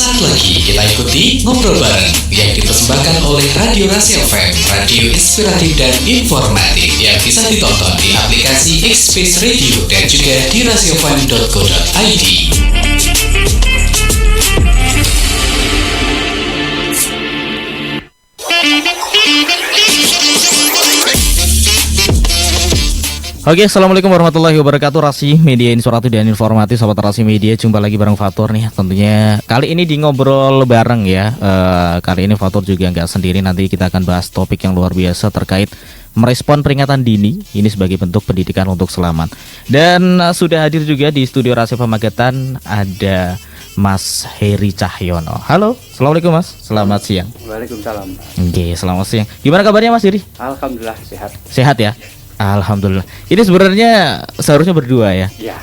Sesaat lagi kita ikuti ngobrol bareng yang dipersembahkan oleh Radio Rasi FM, radio inspiratif dan informatif yang bisa ditonton di aplikasi X-Space Radio dan juga di rasiofm.co.id. Oke, assalamualaikum warahmatullahi wabarakatuh. Rasi Media Inspiratif dan Informatif, sobat Rasi Media, jumpa lagi bareng Fatur nih. Tentunya kali ini di ngobrol bareng ya. Kali ini Fatur juga nggak sendiri. Nanti kita akan bahas topik yang luar biasa terkait merespon peringatan dini. Ini sebagai bentuk pendidikan untuk selamat. Dan sudah hadir juga di studio Rasi Pemagetan ada Mas Heri Cahyono. Halo, assalamualaikum Mas. Selamat siang. Waalaikumsalam. Oke, selamat siang. Gimana kabarnya Mas Heri? Alhamdulillah sehat. Sehat ya? Alhamdulillah. Ini sebenarnya seharusnya berdua ya. Ya.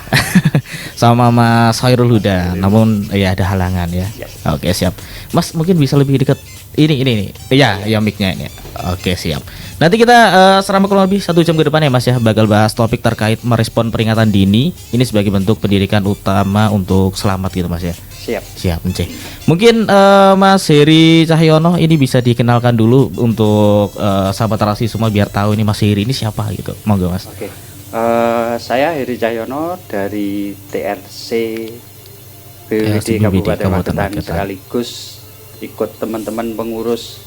Sama Mas Khairul Huda. Namun ya ada halangan ya. Oke, siap. Mas mungkin bisa lebih dekat ini. Ya, mic-nya ini. Oke, siap. Nanti kita selama kurang lebih 1 jam ke depan ya Mas ya, bakal bahas topik terkait merespon peringatan dini. Ini sebagai bentuk pendidikan utama untuk selamat gitu Mas ya. Siap, Nce. Mungkin Mas Heri Cahyono ini bisa dikenalkan dulu untuk sahabat Rasi semua biar tahu ini Mas Heri ini siapa gitu. Monggo Mas. Oke. Saya Heri Cahyono dari TRC BPBD Kabupaten Magetan, sekaligus ikut teman-teman pengurus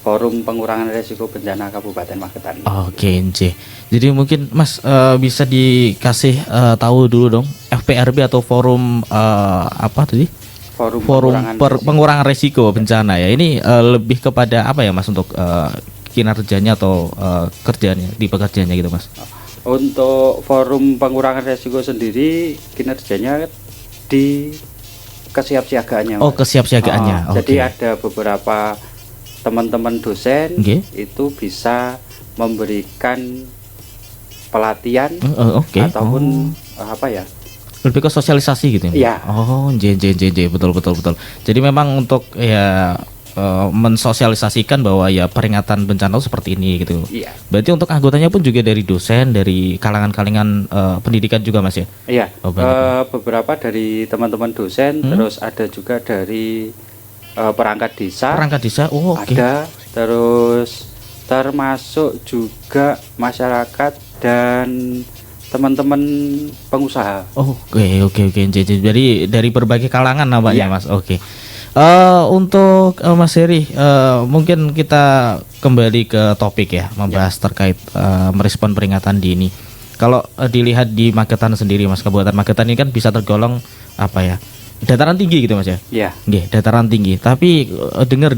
Forum Pengurangan Risiko Bencana Kabupaten Magetan. Oke, Nce. Jadi mungkin Mas bisa dikasih tahu dulu dong FPRB atau forum apa tadi? Forum pengurangan risiko bencana ya. Ini lebih kepada apa ya Mas untuk kinerjanya atau kerjanya di pekerjaannya gitu Mas? Untuk Forum Pengurangan Risiko sendiri kinerjanya di kesiapsiagaannya. Oh, kesiapsiagaannya. Jadi ada beberapa teman-teman dosen itu bisa memberikan pelatihan ataupun apa ya, lebih ke sosialisasi gitu ya. Oh, betul. Jadi memang untuk ya mensosialisasikan bahwa ya peringatan bencana seperti ini gitu. Iya. Berarti untuk anggotanya pun juga dari dosen, dari kalangan pendidikan juga Mas ya? Iya. Beberapa dari teman-teman dosen, terus ada juga dari perangkat desa. Ada, terus termasuk juga masyarakat dan teman-teman pengusaha. Oke. Jadi dari berbagai kalangan nampaknya Mas. Oke. Untuk Mas Heri, mungkin kita kembali ke topik ya, membahas terkait merespon peringatan dini. Kalau dilihat di Magetan sendiri Mas, Kabupaten Magetan ini kan bisa tergolong apa ya, dataran tinggi gitu Mas ya? Iya. Dataran tinggi. Tapi dengar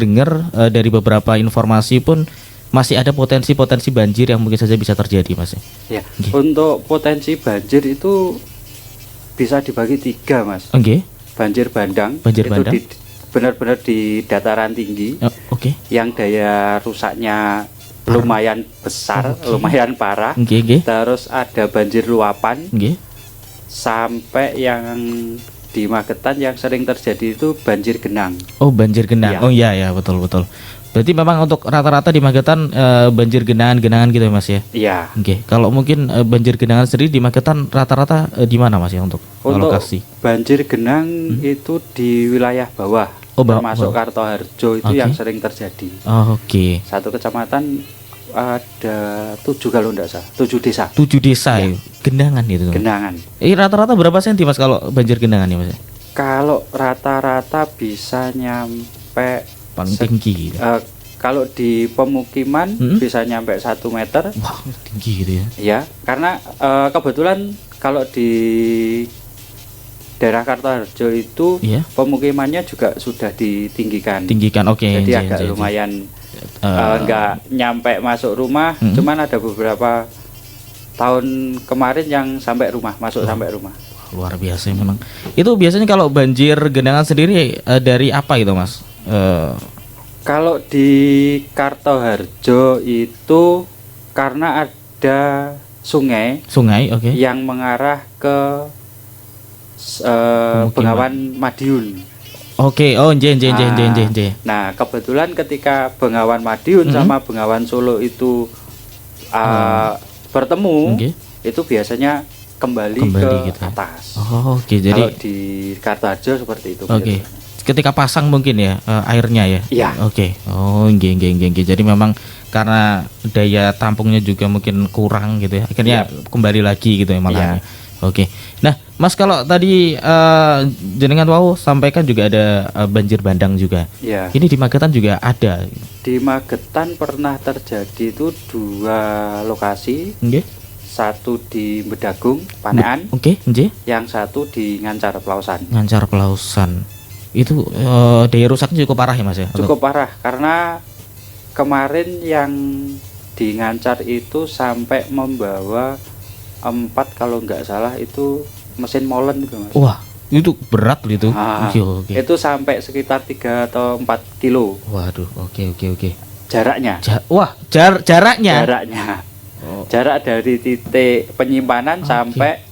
dari beberapa informasi pun masih ada potensi banjir yang mungkin saja bisa terjadi Mas ya? Iya. Untuk potensi banjir itu bisa dibagi 3 Mas. Banjir bandang. Itu benar-benar di dataran tinggi. Yang daya rusaknya lumayan besar, lumayan parah. Terus ada banjir luapan. Sampai yang di Magetan yang sering terjadi itu banjir genang. Banjir genang. Iya, betul. Berarti memang untuk rata-rata di Magetan banjir genangan gitu ya Mas ya? Iya. Kalau mungkin banjir genangan sendiri di Magetan rata-rata di mana Mas ya untuk lokasi? Banjir genang itu di wilayah bawah, termasuk Kartoharjo itu yang sering terjadi. Satu kecamatan ada 7 kalau enggak salah, 7 desa. 7 desa ya. Genangan gitu. Genangan. Rata-rata berapa senti Mas kalau banjir genangan ya Mas? Kalau rata-rata bisa nyampe paling tinggi gitu. Kalau di pemukiman bisa nyampe 1 meter. Wah, tinggi gitu ya. Ya, karena kebetulan kalau di daerah Kartoharjo itu pemukimannya juga sudah ditinggikan. Jadi agak lumayan nggak nyampe masuk rumah, cuman ada beberapa tahun kemarin yang sampai rumah, sampai rumah. Luar biasa memang. Itu biasanya kalau banjir genangan sendiri dari apa itu Mas? Kalau di Kartoharjo itu karena ada sungai yang mengarah ke Bengawan Madiun. Nah, kebetulan ketika Bengawan Madiun sama Bengawan Solo itu bertemu, itu biasanya kembali ke gitu. atas. Jadi kalau di Kartoharjo seperti itu. ketika pasang mungkin ya airnya ya. Iya. Oke. Oh, nggih. Jadi memang karena daya tampungnya juga mungkin kurang gitu ya. Akhirnya kembali lagi gitu ya malahan. Oke. Nah, Mas kalau tadi jenengan sampaikan juga ada banjir bandang juga. Iya. Ini di Magetan juga ada. Di Magetan pernah terjadi itu 2 lokasi. Nggih. Satu di Bedagung, Panean. Oke, nggih. Yang satu di Ngancar Pelausan. Ngancar Pelausan. Itu daya rusaknya cukup parah ya Mas ya? Cukup parah karena kemarin yang di Ngancar itu sampai membawa 4 kalau nggak salah itu mesin molen itu Mas. Wah, itu berat gitu. Okay. Itu sampai sekitar 3 atau 4 kilo. Waduh, oke. Jaraknya. Jaraknya. Oh. Jarak dari titik penyimpanan sampai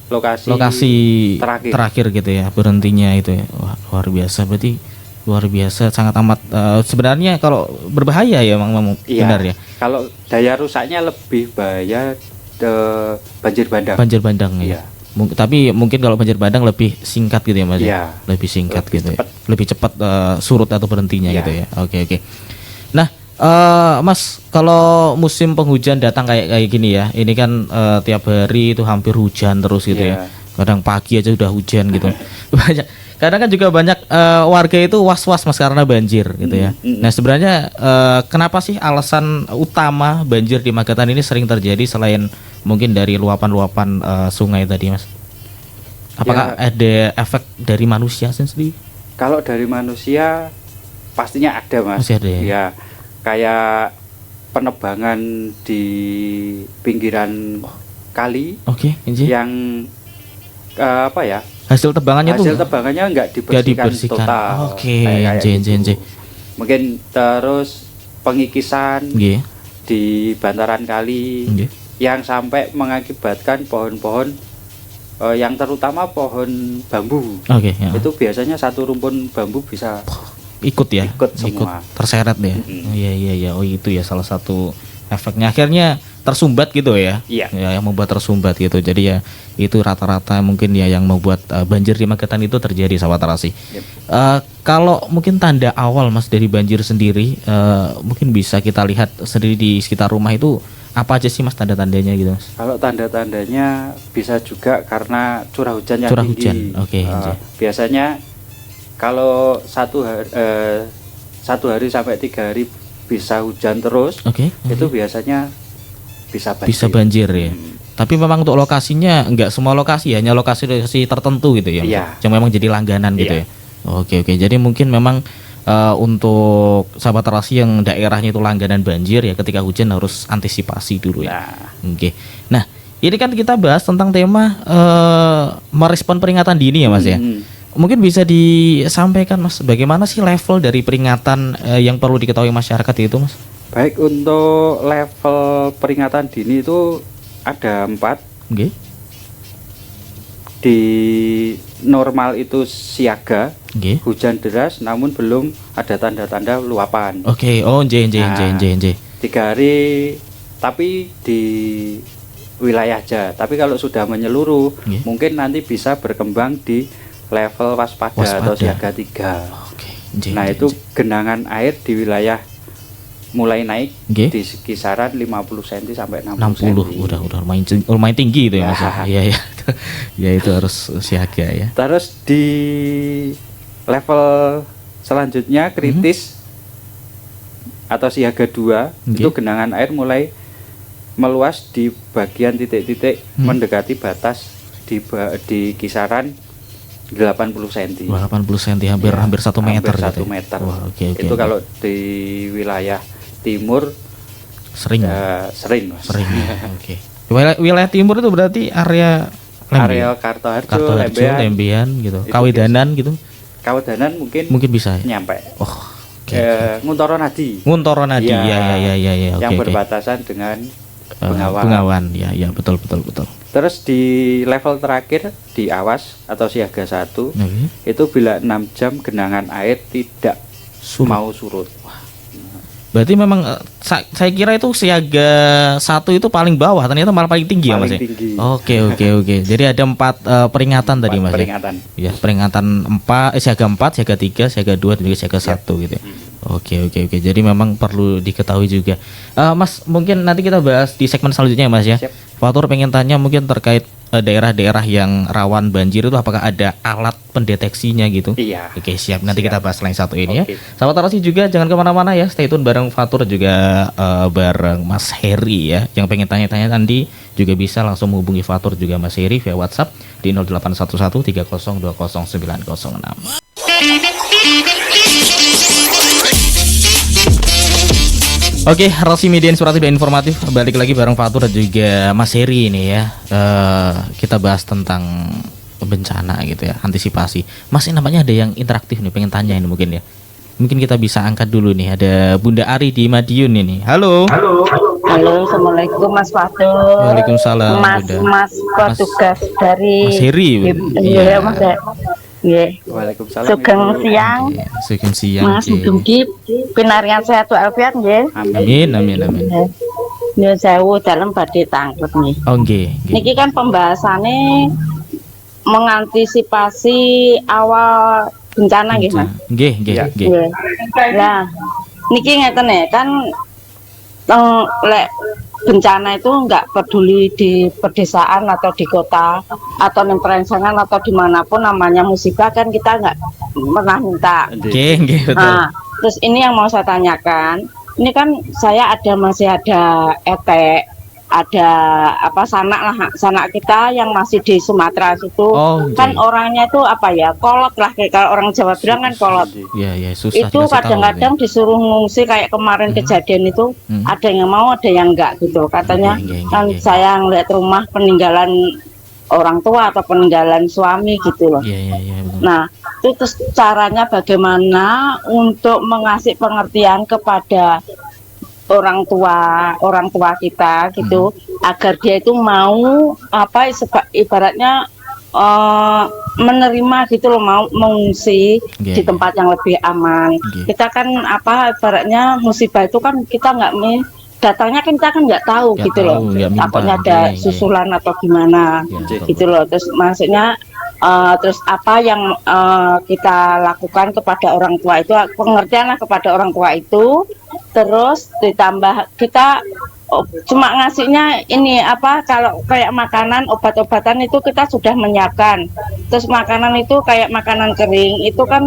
lokasi terakhir gitu ya, berhentinya itu ya. Wah, luar biasa, berarti luar biasa, sangat amat sebenarnya kalau berbahaya ya memang benar ya. Kalau daya rusaknya lebih bahaya banjir bandang ya. Tapi mungkin kalau banjir bandang lebih singkat gitu ya Mas. Iya. Lebih singkat gitu ya. Lebih cepat surut atau berhentinya gitu ya. Oke. Nah, Mas, kalau musim penghujan datang kayak gini ya, ini kan tiap hari itu hampir hujan terus gitu ya. Kadang pagi aja udah hujan gitu. Kadang kan juga banyak warga itu was-was Mas karena banjir gitu ya. Nah, sebenarnya kenapa sih alasan utama banjir di Magetan ini sering terjadi selain mungkin dari luapan-luapan sungai tadi Mas? Apakah ada efek dari manusia sendiri? Kalau dari manusia pastinya ada Mas. Masih ada ya? Kayak penebangan di pinggiran kali. Yang hasil tebangannya nggak dibersihkan total. Mungkin terus pengikisan di bantaran kali yang sampai mengakibatkan pohon-pohon yang terutama pohon bambu. Itu biasanya satu rumpun bambu bisa ikut semua. Terseret ya. Iya. Oh, itu ya salah satu efeknya, akhirnya tersumbat gitu ya. Yang membuat tersumbat gitu. Jadi ya itu rata-rata mungkin ya yang membuat banjir di Magetan itu terjadi, sahabat Terasi. Kalau mungkin tanda awal Mas dari banjir sendiri, mungkin bisa kita lihat sendiri di sekitar rumah itu apa aja sih Mas tanda-tandanya gitu Mas? Kalau tanda-tandanya bisa juga karena curah hujan yang tinggi. Biasanya kalau satu hari sampai 3 hari bisa hujan terus, itu biasanya bisa banjir ya. Tapi memang untuk lokasinya enggak semua lokasi, hanya lokasi tertentu gitu ya. Yang memang jadi langganan gitu ya. Oke. Jadi mungkin memang untuk sahabat Terasi yang daerahnya itu langganan banjir ya, ketika hujan harus antisipasi dulu ya. Nah, ini kan kita bahas tentang tema merespon peringatan dini ya Mas ya. Mungkin bisa disampaikan Mas, bagaimana sih level dari peringatan yang perlu diketahui masyarakat itu Mas? Baik, untuk level peringatan dini itu ada 4. Di normal itu siaga, hujan deras namun belum ada tanda-tanda luapan. 3 hari tapi di wilayah aja. Tapi kalau sudah menyeluruh, mungkin nanti bisa berkembang di level waspada atau siaga 3. Itu genangan air di wilayah mulai naik di kisaran 50 cm sampai 60 cm. Udah lumayan tinggi itu ya Mas. Iya. Ya itu harus siaga ya. Terus di level selanjutnya kritis atau siaga 2 itu genangan air mulai meluas di bagian titik-titik mendekati batas di kisaran 80 cm. 80 cm hampir 1 meter. Hampir 1 meter. Itu kalau di wilayah timur sering. Sering. Wilayah timur itu berarti area Kartoharjo, Lembean gitu. Kawedanan gitu. Kawedanan mungkin bisa ya? Nyampe. Nguntoro Nadi. Ya. Yang berbatasan dengan Bengawan. Ya, betul. Terus di level terakhir di awas atau siaga 1 itu bila 6 jam genangan air tidak mau surut. Berarti memang saya kira itu siaga 1 itu paling bawah, ternyata malah paling tinggi ya Mas ya. Oke. Jadi ada 4 peringatan tadi Mas. Peringatan. Ya, peringatan 4, siaga 4, siaga 3, siaga 2 dan juga siaga 1 gitu ya. Oke. Jadi memang perlu diketahui juga. Mas, mungkin nanti kita bahas di segmen selanjutnya ya Mas ya. Fatur pengen tanya mungkin terkait daerah-daerah yang rawan banjir itu apakah ada alat pendeteksinya gitu? Iya. Oke, siap. Nanti kita bahas lain satu ini ya. Sahabat Narasi juga jangan kemana-mana ya. Stay tune bareng Fatur juga bareng Mas Heri ya. Yang pengen tanya-tanya nanti juga bisa langsung menghubungi Fatur juga Mas Heri via WhatsApp di 0811 3020 906. Oke, Rasi Media Inspiratif dan Informatif balik lagi bareng Fatur dan juga Mas Heri ini ya. Kita bahas tentang bencana gitu ya, antisipasi. Mas, ini namanya ada yang interaktif nih, pengen tanya ini mungkin ya. Mungkin kita bisa angkat dulu nih, ada Bunda Ari di Madiun ini. Halo. Halo, assalamualaikum Mas Fatur. Waalaikumsalam. Mas petugas dari Mas Heri. Iya, Mas. Iya. Waalaikumsalam. Sugeng siang. Sugeng siang. Mas Dugi pinarian sehat walafiat nggih. Amin. Ya sewu dalem badhe tangklet nih. Oh nggih. Niki kan pembahasannya mengantisipasi awal bencana nggih, Mas. Nggih. Nah, niki ngeten ya kan lek bencana itu nggak peduli di pedesaan atau di kota atau di perencanaan atau dimanapun namanya musibah kan kita nggak pernah minta. Betul. Nah, terus ini yang mau saya tanyakan, ini kan saya masih ada etek, ada sanak kita yang masih di Sumatera situ. Kan orangnya itu kolot lah, kayak kalau orang Jawa bilang kan kolot. Iya, susah. Itu kadang-kadang disuruh ngungsi kayak kemarin kejadian itu, ada yang mau, ada yang enggak gitu. Katanya kan saya ngeliat rumah peninggalan orang tua atau peninggalan suami gitu loh. Iya. Nah, itu terus caranya bagaimana untuk mengasih pengertian kepada orang tua kita gitu, agar dia itu mau ibaratnya menerima gitu loh, mau mengungsi di tempat yang lebih aman. Kita kan ibaratnya musibah itu kan kita datangnya kan kita kan nggak tahu gitu loh, takutnya ada susulan atau gimana gitu loh. Terus maksudnya terus apa yang kita lakukan kepada orang tua itu, pengertian kepada orang tua itu, terus ditambah kita cuma ngasihnya ini kalau kayak makanan, obat-obatan itu kita sudah menyiapkan. Terus makanan itu kayak makanan kering itu kan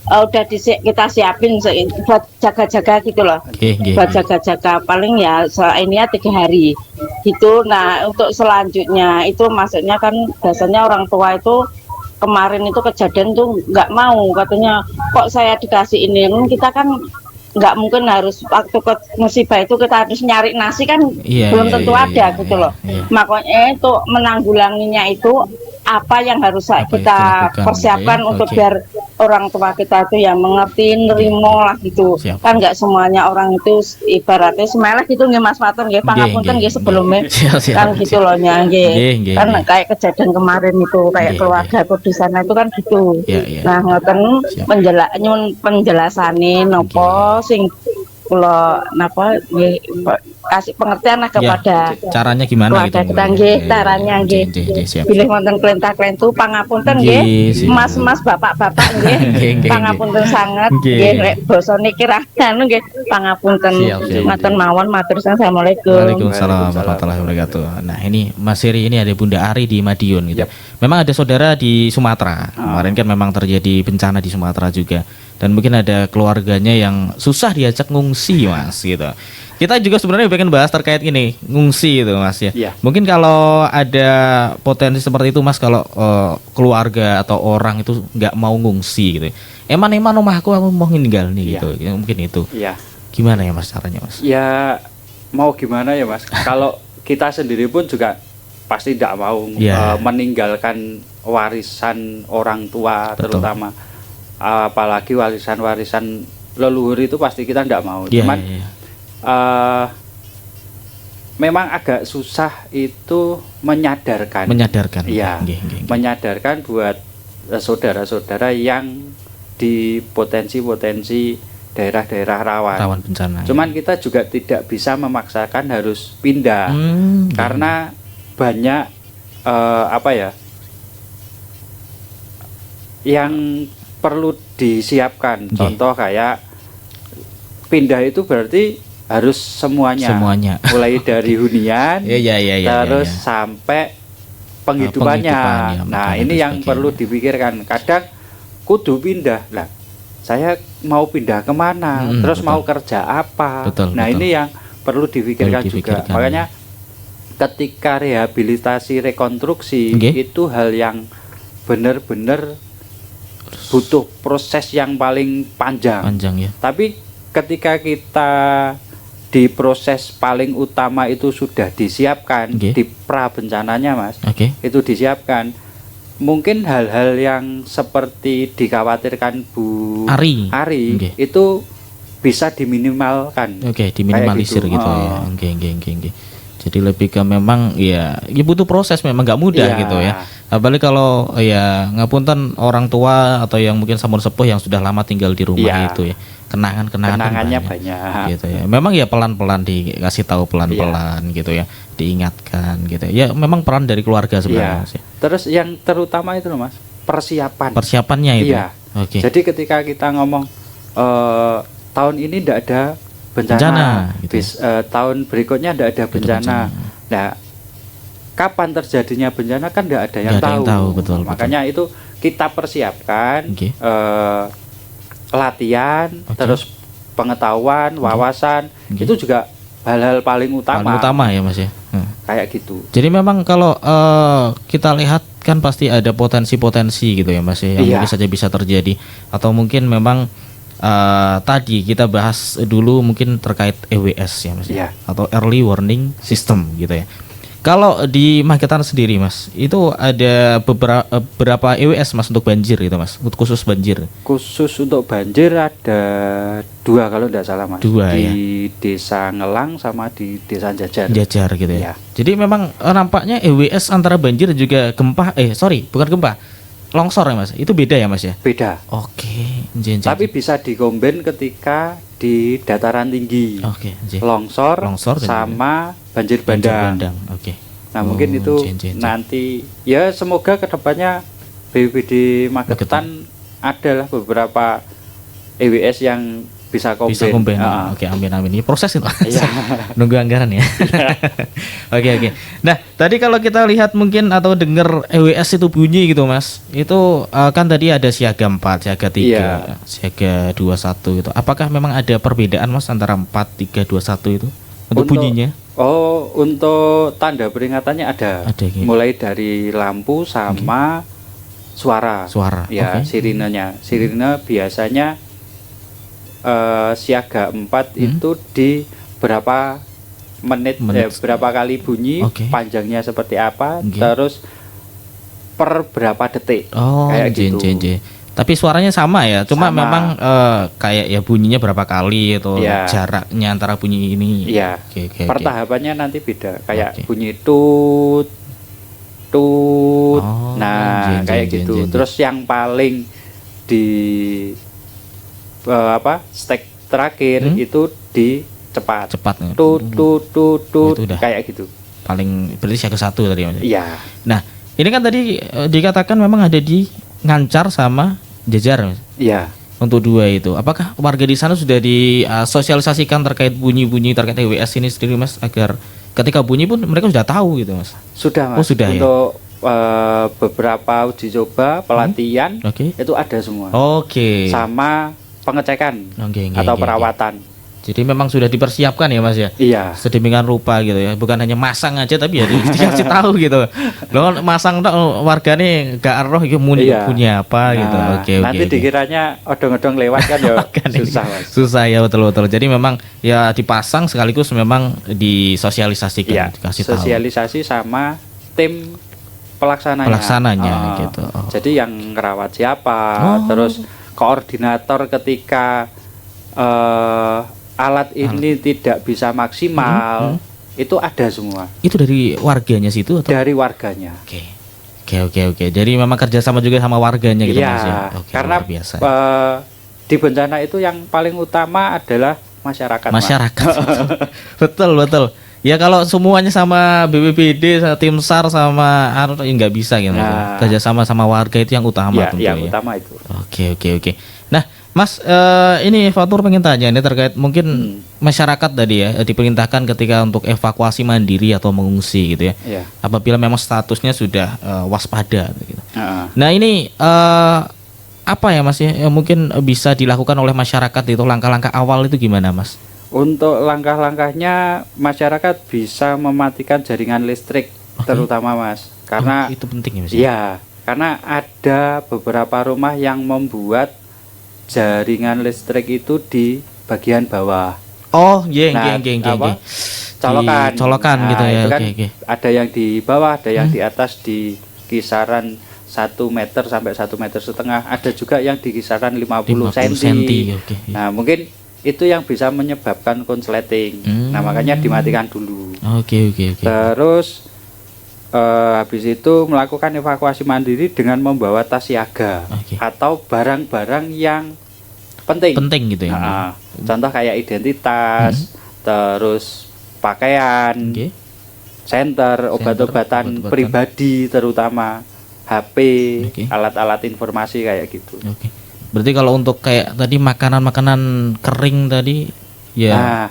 udah kita siapin buat jaga-jaga gitu loh. Buat jaga-jaga paling ya ini ya 3 hari gitu. Nah, untuk selanjutnya itu maksudnya kan biasanya orang tua itu kemarin itu kejadian tuh nggak mau, katanya kok saya dikasih ini. Kita kan nggak mungkin harus waktu ke musibah itu kita harus nyari nasi kan, belum tentu ada gitu loh. Makanya itu menanggulanginya itu apa yang harus kita persiapkan untuk biar orang tua kita itu yang mengerti, nerimo lah gitu. Kan nggak semuanya orang itu ibaratnya semeleh gitu nggih Mas Fatur nggih, pangapunten nggih sebelumnya kan gitu loh nggih. Kan kayak kejadian kemarin itu kayak keluarga di sana itu kan gitu. Nah, ngoten penjelasane nopo sing kula kasih pengertian lah kepada caranya gimana gitu. Caranya nggih. Bilih wonten klentah-klentu pangapunten nggih. Mas-mas bapak-bapak nggih. Pangapunten sanget nggih lek basane kirang anu nggih pangapunten. Ngaten mawon matur nuwun. Assalamualaikum. Waalaikumsalam warahmatullahi wabarakatuh. Nah, ini Mas Heri, ini ada Bunda Ari di Madiun gitu. Memang ada saudara di Sumatera. Kemarin kan memang terjadi bencana di Sumatera juga. Dan mungkin ada keluarganya yang susah diajak ngungsi Mas gitu. Kita juga sebenarnya pengen bahas terkait ini ngungsi itu Mas ya. Mungkin kalau ada potensi seperti itu Mas, kalau keluarga atau orang itu nggak mau ngungsi gitu. Eman rumahku aku mau tinggal nih gitu. Ya, mungkin itu. Gimana ya Mas caranya Mas? Ya mau gimana ya Mas. Kalau kita sendiri pun juga pasti tidak mau meninggalkan warisan orang tua. Betul. Terutama apalagi warisan leluhur itu pasti kita tidak mau. Cuman memang agak susah itu menyadarkan menyadarkan buat saudara-saudara yang di potensi daerah-daerah rawan bencana. Cuman kita juga tidak bisa memaksakan harus pindah karena banyak yang perlu disiapkan. Contoh kayak pindah itu berarti harus semuanya. Mulai dari hunian terus sampai penghidupannya. Nah, ini yang perlu dipikirkan. Kadang kudu pindah lah. Saya mau pindah kemana? Terus mau kerja apa? Nah, ini yang perlu dipikirkan juga. Makanya ketika rehabilitasi rekonstruksi itu hal yang benar-benar butuh proses yang paling panjang ya. Tapi ketika kita di proses paling utama itu sudah disiapkan di pra bencananya, Mas, itu disiapkan, mungkin hal-hal yang seperti dikhawatirkan Bu Ari itu bisa diminimalkan. Diminimalisir gitu ya. Jadi lebih ke memang ya butuh proses, memang nggak mudah gitu ya. Apalagi kalau ya ngapunten orang tua atau yang mungkin sampun sepuh yang sudah lama tinggal di rumah itu ya. Kenangannya banyak gitu ya. Memang ya pelan-pelan dikasih tahu pelan-pelan gitu ya, diingatkan gitu ya. Memang peran dari keluarga sebenarnya sih. Terus yang terutama itu loh, Mas, persiapannya itu. Jadi ketika kita ngomong tahun ini tidak ada bencana gitu. Tahun berikutnya tidak ada bencana. Nah, kapan terjadinya bencana kan tidak ada yang tahu. Betul. Makanya itu kita persiapkan latihan, terus pengetahuan, wawasan, itu juga hal-hal paling utama ya, Mas ya. Kayak gitu. Jadi memang kalau kita lihat kan pasti ada potensi-potensi gitu ya, Mas ya, yang mungkin saja bisa terjadi, atau mungkin memang tadi kita bahas dulu mungkin terkait EWS ya, Mas ya, atau Early Warning System gitu ya. Kalau di Magetan sendiri, Mas, itu ada beberapa EWS, Mas, untuk banjir gitu, Mas, untuk khusus banjir. Khusus untuk banjir ada 2 kalau tidak salah, Mas. 2 di Desa Ngelang sama di Desa Jajar. Jajar gitu ya. Jadi memang nampaknya EWS antara banjir dan juga gempa, bukan gempa, longsor ya, Mas. Itu beda ya, Mas ya? Beda. Tapi bisa dikombin ketika di dataran tinggi. Longsor sama banjir bandang. Nah, mungkin itu nanti ya semoga kedepannya BPBD Magetan adalah beberapa EWS yang bisa komben. Amin. Ini proses itu. Nunggu anggaran ya. Oke. Nah, tadi kalau kita lihat mungkin atau dengar EWS itu bunyi gitu, Mas. Itu kan tadi ada siaga 4, siaga 3, siaga 21 gitu. Apakah memang ada perbedaan, Mas, antara 4, 3, 21 itu untuk bunyinya? Untuk tanda peringatannya ada mulai dari lampu sama suara. Sirinenya. Sirine biasanya siaga 4 itu di berapa menit. Berapa kali bunyi, panjangnya seperti apa, terus per berapa detik, kayak gitu. Tapi suaranya sama ya, cuma memang kayak ya bunyinya berapa kali atau jaraknya antara bunyi ini. Pertahapannya nanti beda, kayak bunyi tut. Kayak gitu. Terus yang paling di stek terakhir itu di cepat tut kayak gitu. Paling berarti siaga 1 tadi, Mas. Iya. Nah, ini kan tadi dikatakan memang ada di Ngancar sama Jajar, Mas. Iya. Untuk 2 itu, apakah warga di sana sudah disosialisasikan terkait bunyi-bunyi terkait EWS ini sendiri, Mas, agar ketika bunyi pun mereka sudah tahu gitu, Mas? Sudah, Mas. Sudah. Untuk beberapa uji coba pelatihan itu ada semua. Sama pengecekan atau perawatan. Jadi memang sudah dipersiapkan ya, Mas ya. Iya. Sedemikian rupa gitu ya. Bukan hanya masang aja tapi ya dikasih tahu gitu. Loh, masang tok wargane gak eroh iki punya apa gitu. Nanti dikiranya odong-odong lewat kan ya susah, Mas. Susah ya, betul. Jadi memang ya dipasang sekaligus memang disosialisasikan, dikasih tahu. Sosialisasi sama tim pelaksananya gitu. Jadi yang ngerawat siapa, terus koordinator ketika alat ini tidak bisa maksimal, itu ada semua. Itu dari warganya situ atau? Dari warganya. Oke. Jadi memang kerjasama juga sama warganya gitu, Mas ya. Karena di bencana itu yang paling utama adalah masyarakat. Betul. Ya kalau semuanya sama BPBD, sama tim SAR sama ya nggak bisa gitu. Kerjasama sama warga itu yang utama tentu ya. Yang utama itu. Oke. Nah, Mas, ini Fatur pengen tanya ini terkait mungkin masyarakat tadi ya diperintahkan ketika untuk evakuasi mandiri atau mengungsi gitu ya. Apabila memang statusnya sudah waspada gitu. Nah, ini apa ya Mas ya mungkin bisa dilakukan oleh masyarakat itu langkah-langkah awal itu gimana Mas? Untuk langkah-langkahnya masyarakat bisa mematikan jaringan listrik terutama Mas, karena itu penting ya Mas. Iya, karena ada beberapa rumah yang membuat jaringan listrik itu di bagian bawah. Colokan gitu ya. Itu kan ada yang di bawah, ada yang di atas di kisaran 1 meter sampai 1,5 meter. Ada juga yang di kisaran 50 cm. Nah, mungkin itu yang bisa menyebabkan konsleting. Nah, makanya dimatikan dulu. Oke. Terus habis itu melakukan evakuasi mandiri dengan membawa tas siaga atau barang-barang yang penting gitu ya. Contoh kayak identitas, terus pakaian, senter, obat-obatan pribadi terutama HP, alat-alat informasi kayak gitu. Berarti kalau untuk kayak tadi makanan-makanan kering tadi ya. Nah,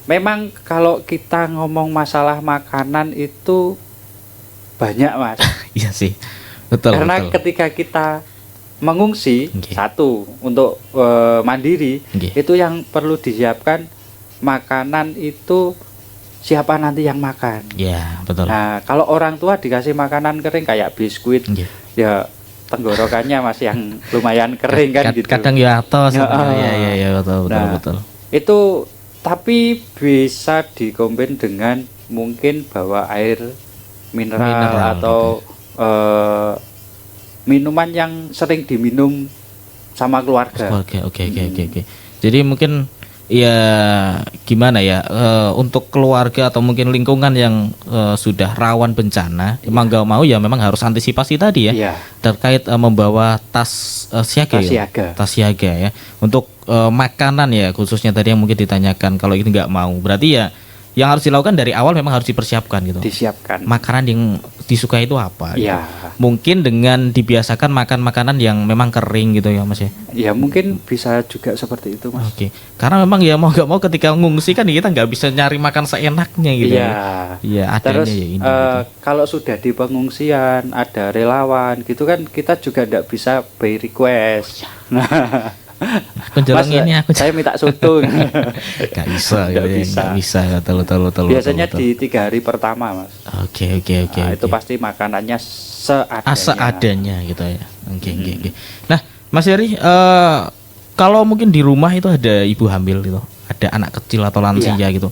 memang kalau kita ngomong masalah makanan itu banyak Mas. Iya sih. Betul. Karena ketika kita mengungsi satu untuk mandiri itu yang perlu disiapkan makanan itu siapa nanti yang makan. Iya, betul. Nah, kalau orang tua dikasih makanan kering kayak biskuit ya tenggorokannya masih yang lumayan kering kan gitu. Kadang ya atos. Iya, betul. Itu tapi bisa dikombin dengan mungkin bawa air mineral atau minuman yang sering diminum sama keluarga. Oke. Jadi mungkin ya gimana ya untuk keluarga atau mungkin lingkungan yang sudah rawan bencana, emang nggak mau ya memang harus antisipasi tadi ya. Terkait membawa tas siaga ya untuk makanan ya khususnya tadi yang mungkin ditanyakan. Kalau itu nggak mau berarti ya yang harus dilakukan dari awal memang harus dipersiapkan gitu. Disiapkan. Makanan yang disukai itu apa? Gitu. Mungkin dengan dibiasakan makan makanan yang memang kering gitu ya Mas ya. Ya mungkin bisa juga seperti itu Mas. Karena memang ya mau nggak mau ketika ngungsi kan kita nggak bisa nyari makan seenaknya gitu. Iya. Terus gitu. Kalau sudah di pengungsian ada relawan gitu kan kita juga nggak bisa by request. Nah. Mas, saya minta soto. Gak bisa. Betul. Biasanya di 3 hari pertama Mas. Oke. Itu pasti makanannya seadanya gitu ya. Oke. Nah Mas Heri, kalau mungkin di rumah itu ada ibu hamil gitu, ada anak kecil atau lansia gitu,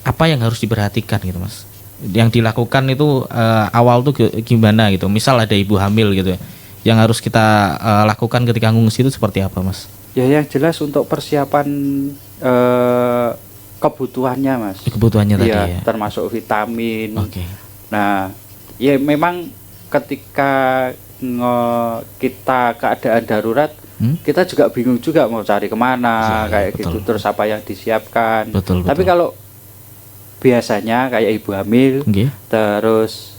apa yang harus diperhatikan gitu Mas? Yang dilakukan itu awal tuh gimana gitu? Misal ada ibu hamil gitu ya, yang harus kita lakukan ketika ngungsi itu seperti apa Mas? Ya yang jelas untuk persiapan kebutuhannya Mas. Kebutuhannya tadi ya. Termasuk vitamin. Nah, ya memang ketika kita keadaan darurat, kita juga bingung juga mau cari kemana gitu. Terus apa yang disiapkan. Tapi kalau biasanya kayak ibu hamil, terus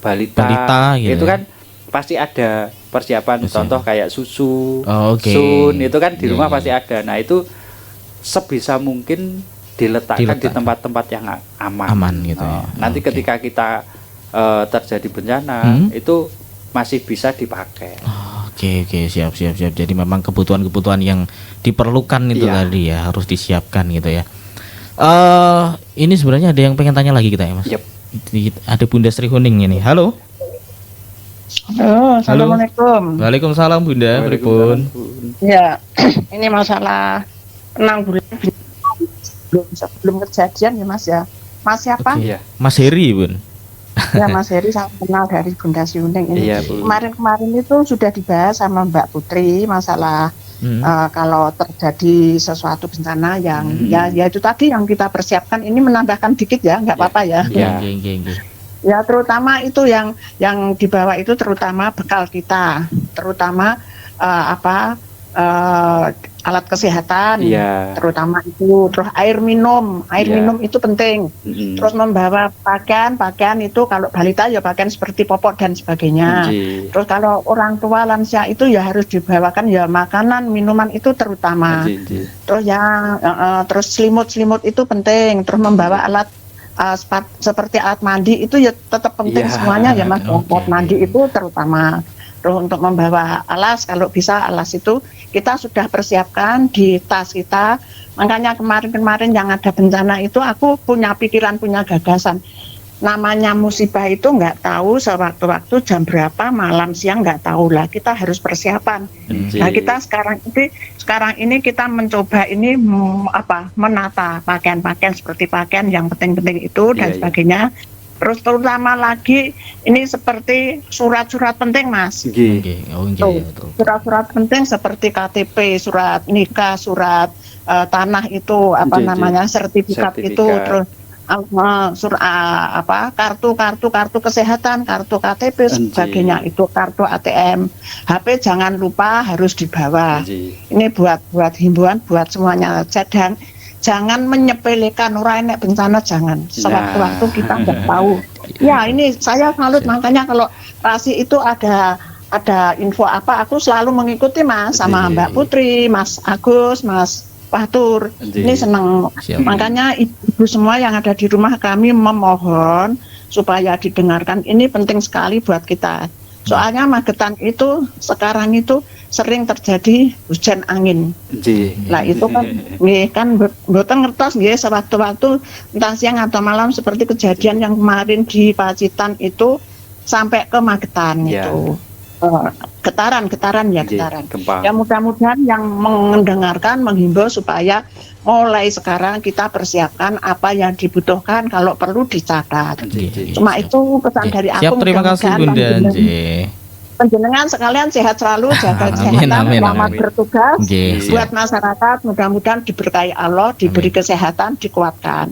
balita gitu itu kan pasti ada persiapan. Contoh kayak susu, sun itu kan di rumah pasti ada. Nah itu sebisa mungkin diletakkan di tempat-tempat yang aman gitu ya. Nanti ketika kita terjadi bencana itu masih bisa dipakai. Oke, siap. Jadi memang kebutuhan-kebutuhan yang diperlukan itu tadi ya harus disiapkan gitu ya. Ini sebenarnya ada yang pengen tanya lagi kita ya Mas. Ada Bunda Sri Huning ini. Halo. Assalamualaikum. Waalaikumsalam Bunda. Pripun? Ya, ini masalah 6 bulan belum kejadian ya Mas ya. Mas siapa? Mas Heri Bun. Ya Mas Heri saya kenal dari Bunda Sri Huning ini. Kemarin itu sudah dibahas sama Mbak Putri masalah kalau terjadi sesuatu bencana yang ya itu tadi yang kita persiapkan, ini menambahkan dikit ya, nggak apa-apa ya. Ya terutama itu yang dibawa itu terutama bekal kita, terutama alat kesehatan, terutama itu, terus air minum itu penting, terus membawa pakaian itu kalau balita ya pakaian seperti popok dan sebagainya, terus kalau orang tua lansia itu ya harus dibawakan ya makanan minuman itu terutama, terus terus selimut itu penting, terus membawa alat seperti alat mandi itu ya tetap penting semuanya ya Mas, alat mandi itu terutama. Terus untuk membawa alas, kalau bisa alas itu kita sudah persiapkan di tas kita. Makanya kemarin yang ada bencana itu aku punya pikiran, punya gagasan. Namanya musibah itu nggak tahu sewaktu-waktu jam berapa, malam siang nggak tahu lah. Kita harus persiapan. Nah kita sekarang ini kita mencoba ini menata pakaian-pakaian seperti pakaian yang penting-penting itu dan sebagainya. Terus terutama lagi ini seperti surat-surat penting Mas. Surat-surat penting seperti KTP, surat nikah, surat tanah itu sertifikat itu, terus kartu kesehatan, kartu KTP sebagainya itu, kartu ATM, HP jangan lupa harus dibawa. Ini buat himbauan buat semuanya, jangan menyepelekan orang enek bencana, jangan. Sewaktu-waktu kita nggak tahu. Ya ini saya salut, makanya kalau Rasi itu ada info apa, aku selalu mengikuti Mas, sama Mbak Putri, Mas Agus, Mas Fatur. Ini senang. Makanya ibu semua yang ada di rumah kami memohon supaya didengarkan. Ini penting sekali buat kita. Soalnya Magetan itu sekarang itu sering terjadi hujan angin. Lah itu kan mboten ngertos nggih sewaktu-waktu entah siang atau malam seperti kejadian yang kemarin di Pacitan itu sampai ke Magetan itu. Getaran. Ya mudah-mudahan yang mendengarkan menghimbau supaya mulai sekarang kita persiapkan apa yang dibutuhkan, kalau perlu dicatat. Cuma itu pesan dari aku. Siap, terima kasih Bunda Panjenengan sekalian sehat selalu, jaga kesehatan, selamat bertugas buat masyarakat, mudah-mudahan diberkahi Allah, diberi kesehatan, dikuatkan.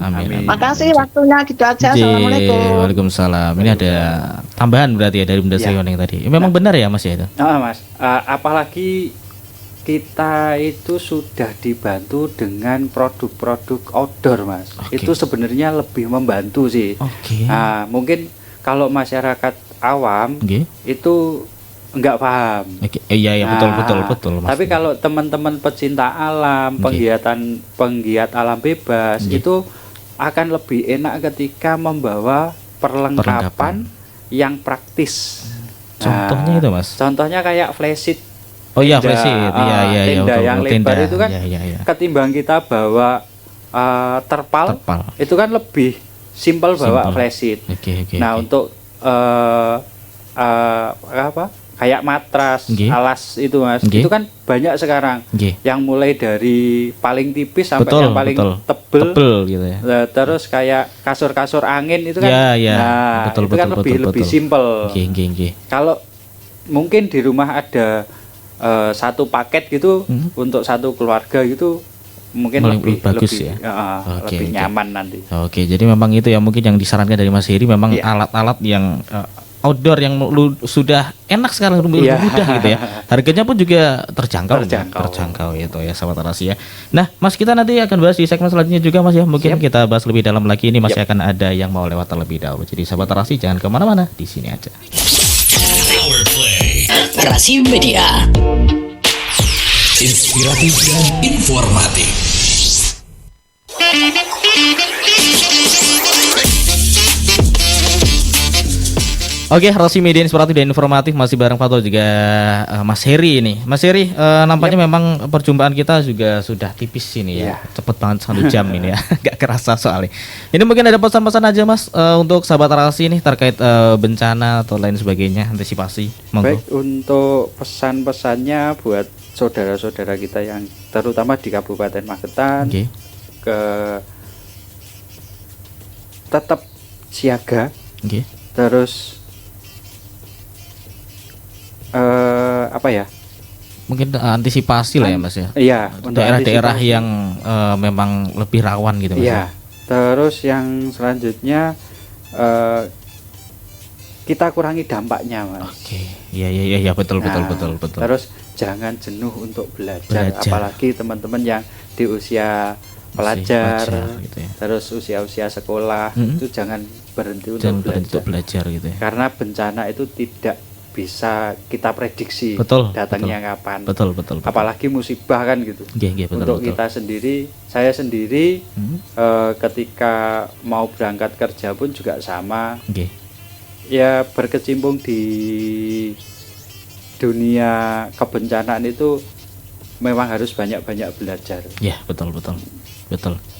Makasih waktunya, gitu aja. Assalamualaikum. Waalaikumsalam. Ini ada tambahan berarti ya dari Bunda Srioning tadi. Memang benar ya Mas ya itu? Mas, apalagi kita itu sudah dibantu dengan produk-produk outdoor Mas. Itu sebenarnya lebih membantu sih. Nah, mungkin kalau masyarakat awam itu enggak paham. Iya betul Mas. Tapi kalau teman-teman pecinta alam, penggiat alam bebas itu akan lebih enak ketika membawa perlengkapan yang praktis. Contohnya itu Mas. Contohnya kayak flysheet. Flysheet. Tenda yang lebar itu kan ketimbang kita bawa terpal itu kan lebih simpel bawa flysheet. Nah, untuk kayak matras, alas itu Mas, itu kan banyak sekarang, yang mulai dari paling tipis sampai yang paling tebel gitu ya. Terus kayak kasur-kasur angin itu kan, itu kan lebih simpel. Kalau mungkin di rumah ada satu paket gitu untuk satu keluarga gitu, mungkin lebih bagus ya, lebih nyaman nanti. Jadi memang itu ya mungkin yang disarankan dari Mas Heri, memang alat-alat yang outdoor yang sudah enak sekarang, mudah gitu ya. Harganya pun juga terjangkau itu ya sahabat Rasi ya. Nah Mas, kita nanti akan bahas di segmen selanjutnya juga Mas ya. Mungkin kita bahas lebih dalam lagi, ini masih akan ada yang mau lewat terlebih dahulu. Jadi sahabat Rasi jangan kemana-mana, di sini aja. Power Play Rasi Media, inspiratif dan informatif. Oke, Rasi Media inspiratif dan informatif masih bareng Fatul juga Mas Heri ini. Mas Heri, nampaknya memang perjumpaan kita juga sudah tipis ini ya. Cepet banget 1 jam ini ya. Gak kerasa soalnya. Ini mungkin ada pesan-pesan aja Mas untuk sahabat Rasi ini terkait bencana atau lain sebagainya, antisipasi. Monggo. Baik, untuk pesan-pesannya buat saudara-saudara kita yang terutama di Kabupaten Magetan, tetap siaga. Terus mungkin antisipasi lah ya Mas ya. Iya, daerah-daerah yang memang lebih rawan gitu Mas. Iya. Terus yang selanjutnya kita kurangi dampaknya, Mas. Oke. Iya betul. Terus jangan jenuh untuk belajar. Apalagi teman-teman yang di usia pelajar gitu ya. Terus usia sekolah itu jangan berhenti untuk belajar gitu ya. Karena bencana itu tidak bisa kita prediksi datangnya kapan. Betul. Apalagi musibah kan gitu. Untuk kita sendiri, saya sendiri ketika mau berangkat kerja pun juga sama. Ya berkecimpung di dunia kebencanaan itu memang harus banyak-banyak belajar. Ya betul.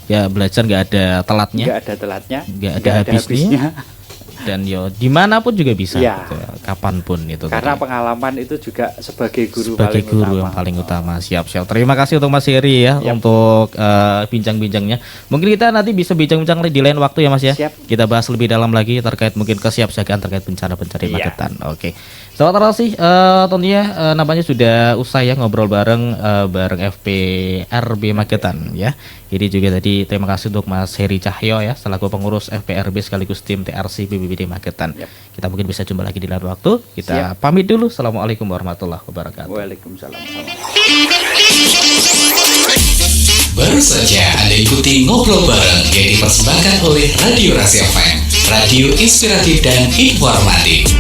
Ya belajar nggak ada telatnya. Nggak ada habisnya. Dan dimanapun juga bisa, gitu ya, kapanpun itu. Karena pengalaman itu juga sebagai guru yang paling utama. Siap. Terima kasih untuk Mas Heri ya untuk bincang-bincangnya. Mungkin kita nanti bisa bincang-bincang di lain waktu ya Mas ya. Siap. Kita bahas lebih dalam lagi terkait mungkin kesiapsiagaan terkait bencana-bencana di Magetan. Oke. Selamat terima kasih. Tentunya namanya sudah usai ya ngobrol bareng FPRB Magetan ya. Jadi juga tadi terima kasih untuk Mas Heri Cahyo ya selaku pengurus FPRB sekaligus tim TRC BPBD Magetan. Kita mungkin bisa jumpa lagi di lain waktu. Kita pamit dulu. Assalamualaikum warahmatullahi wabarakatuh. Waalaikumsalam. Baru saja Anda ikuti ngobrol bareng yang dipersembahkan oleh Radio Rasi FM, radio inspiratif dan informatif.